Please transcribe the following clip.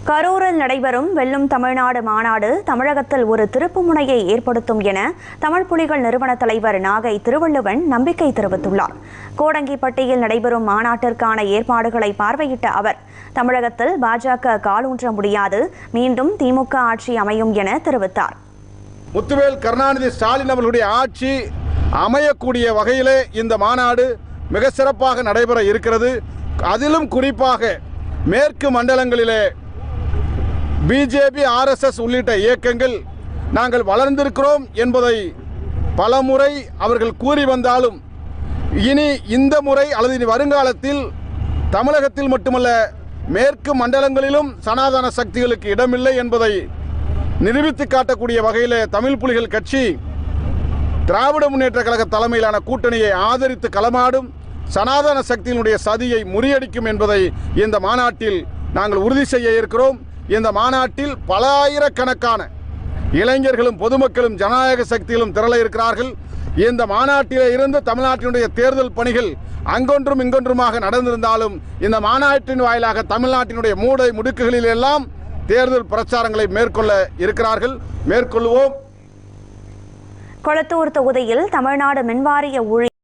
கரூரில் நடைபெறும் வெல்லும் தமிழ்நாடு மாநாடு தமிழகத்தில் ஒரு திருப்புமுனையை ஏற்படுத்தும் என தமிழ் புலிகள் நிறுவன தலைவர் நாகை திருவள்ளுவன் நம்பிக்கை தெரிவித்துள்ளார். கோடங்கிப்பட்டியில் நடைபெறும் மாநாட்டிற்கான ஏற்பாடுகளை பார்வையிட்ட அவர், தமிழகத்தில் பாஜக காலூன்ற முடியாது, மீண்டும் திமுக ஆட்சி அமையும் என தெரிவித்தார். முத்துவேல் கருணாநிதி ஸ்டாலின் அவர்களுடைய ஆட்சி அமையக்கூடிய வகையிலே இந்த மாநாடு மிக சிறப்பாக நடைபெற இருக்கிறது. அதிலும் குறிப்பாக மேற்கு மண்டலங்களிலே பிஜேபி, ஆர்எஸ்எஸ் உள்ளிட்ட இயக்கங்கள் நாங்கள் வளர்ந்திருக்கிறோம் என்பதை பலமுறை அவர்கள் கூறி வந்தாலும், இனி இந்த முறை அல்லது இனி வருங்காலத்தில் தமிழகத்தில் மட்டுமல்ல மேற்கு மண்டலங்களிலும் சனாதன சக்திகளுக்கு இடமில்லை என்பதை நிரூபித்து காட்டக்கூடிய வகையில் தமிழ் புலிகள் கட்சி திராவிட முன்னேற்ற கழக தலைமையிலான கூட்டணியை ஆதரித்து களமாடும், சனாதன சக்தியினுடைய சதியை முறியடிக்கும் என்பதை இந்த மாநாட்டில் நாங்கள் உறுதி செய்ய இருக்கிறோம். இந்த மாநாட்டில் பல ஆயிரக்கணக்கான இளைஞர்களும் பொதுமக்களும் ஜனநாயக சக்திகளும் திரள இருக்கிறார்கள். இந்த மாநாட்டிலே இருந்து தமிழ்நாட்டினுடைய தேர்தல் பணிகள் அங்கொன்றும் இங்கொன்றுமாக நடந்திருந்தாலும், இந்த மாநாட்டின் வாயிலாக தமிழ்நாட்டினுடைய மூடை முடுக்குகளில் எல்லாம் தேர்தல் பிரச்சாரங்களை மேற்கொள்ள இருக்கிறார்கள். மேற்கொள்வோம். கொளத்தூர் தொகுதியில் தமிழ்நாடு மின்வாரிய ஊழியர்